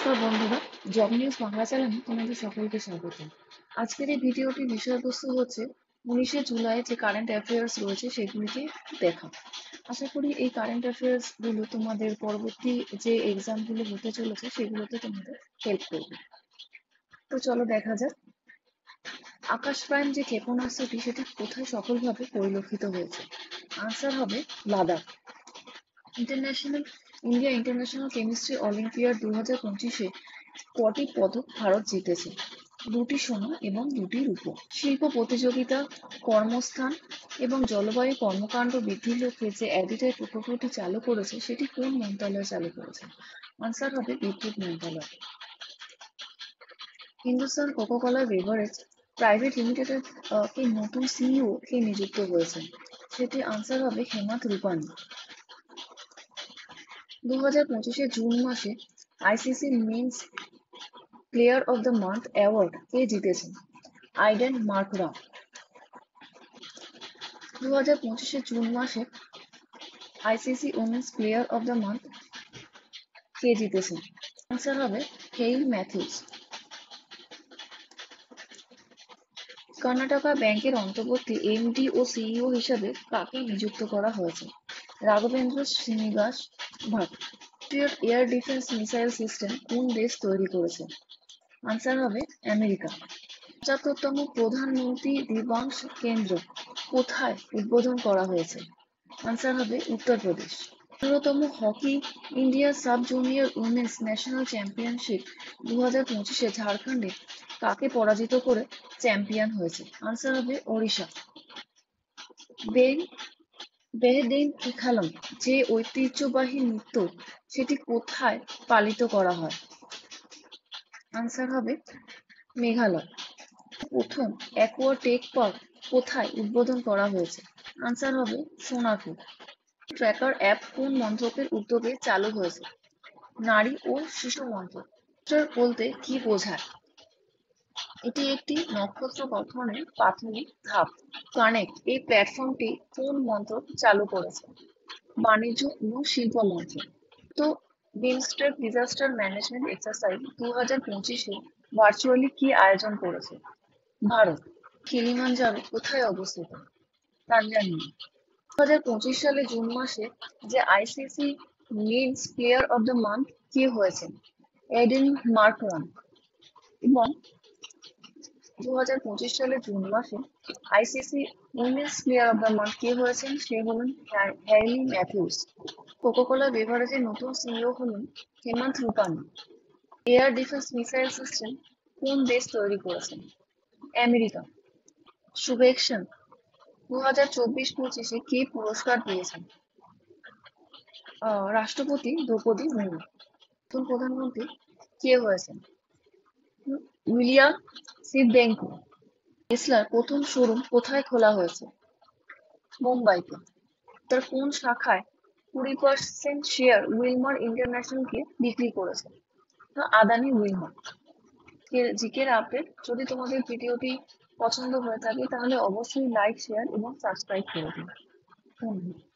নমস্কার বন্ধুরা, job news Bangla চ্যানেলে তোমাদের সকলকে স্বাগত। আজকের এই ভিডিওটির বিষয়বস্তু হচ্ছে 19শে জুলাই যে কারেন্ট অ্যাফেয়ার্স রয়েছে সেগুলিকে দেখা। আশা করি এই কারেন্ট অ্যাফেয়ার্স গুলো তোমাদের পরবর্তী যে এক্সাম গুলো হতে চলেছে সেগুলোতে তোমাদের হেল্প করবে। তো চলো দেখা যাক। আকাশ প্রাইম যে ক্ষেপণাস্ত্রটি সেটি কোথায় সফলভাবে পরিলক্ষিত হয়েছে? আনসার হবে Ladakh. India International Chemistry Olympiad 2025-এ কটি পদক ভারত জিতেছে? 2টি সোনা এবং 2টি রূপো। শিল্প প্রতিযোগিতা, কর্মস্থান এবং জলবায়ু কর্মকাণ্ড বৃদ্ধির লক্ষ্যে যে অ্যাডিটাই প্রকল্পটি চালু করেছে সেটি কোন মন্ত্রণালয় চালু করেছে? আনসার হবে বিদ্যুৎ মন্ত্রণালয়। হিন্দুস্তান কোকো-কোলা বেভারেজ প্রাইভেট লিমিটেডের কে নতুন সিইও কে নিযুক্ত হয়েছেন? সেটি আনসার হবে হেমন্ত রূপানি। 2025-এ জুন মাসে ICC men's player of the month award কে জিতেছেন? Aiden Markram. 2025-এ জুন মাসে ICC women's player of the month কে জিতেছেন? আনসার হবে হেইল ম্যাথিউস। কর্ণাটকা ব্যাংকের অন্তর্বর্তী এমডি ও সিইও হিসাবে কাকে নিযুক্ত করা হয়েছে? Raghavendra Srinivas Bhat. Patriot air defence missile system কোন দেশ তৈরি করেছে? আনসার হবে আমেরিকা। 75তম প্রধানমন্ত্রী দিবাংশ কেন্দ্র কোথায় উদ্বোধন করা হয়েছে? আনসার হবে উত্তরপ্রদেশ। 15তম hockey India sub junior women's national championship 2025-এ ঝাড়খণ্ডে কাকে পরাজিত করে চ্যাম্পিয়ন হয়েছে? আনসার হবে ওড়িশা। বেহদিন খেলম যে ঐতিহ্যবাহী নৃত্য সেটি কোথায় পালিত করা হয়? আনসার হবে মেঘালয়। প্রথম অ্যাকোয়া টেক পার্ক কোথায় উদ্বোধন করা হয়েছে? আনসার হবে সোনারপুর। ট্র্যাকার অ্যাপ কোন মন্ত্রকের উদ্যোগে চালু হয়েছে? নারী ও শিশু মন্ত্রক। বলতে কি বোঝায়? এটি একটি নক্ষত্র গঠনের প্রাথমিক ধাপ। কানেক্ট এই প্ল্যাটফর্মটি কোন মন্ত্রক চালু করেছে? বাণিজ্য এবং শিল্প মন্ত্রক। তো বিমস্টেক ডিজাস্টার ম্যানেজমেন্ট এক্সারসাইজ 2025-এ ভার্চুয়ালি কি আয়োজন করেছে? ভারত। কিলিমাঞ্জারো কোথায় অবস্থিত? তানজানিয়া। 2025 সালে জুন মাসে যে ICC men's player of the month কে হয়েছেন? Aiden Markram. এবং 2025 সালে জুন মাসে ICC women's player of the month কে হয়েছেন? সে হলেন হ্যাইলি ম্যাথিউস। কোকো-কোলা বেভারেজের নতুন সিইও হলেন হেমন্ত Rupani. Air defence missile system কোন দেশ তৈরি করেছেন? আমেরিকা। শুভেচ্ছা 2024-25-এ কে পুরস্কার পেয়েছেন? রাষ্ট্রপতি দ্রৌপদী মুর্মু। নতুন প্রধানমন্ত্রী কে হয়েছেন? উইলিয়াম সিডবেঙ্কো। টেসলার প্রথম শোরুম কোথায় খোলা হয়েছে? মুম্বাইতে। তার কোন শাখায় 20% শেয়ার উইলমার ইন্টারন্যাশনালকে বিক্রি করেছে? আদানি উইলমার। জিকের আপডেট। যদি তোমাদের ভিডিওটি পছন্দ হয়ে থাকে তাহলে অবশ্যই লাইক, শেয়ার এবং সাবস্ক্রাইব করে দিন। ধন্যবাদ।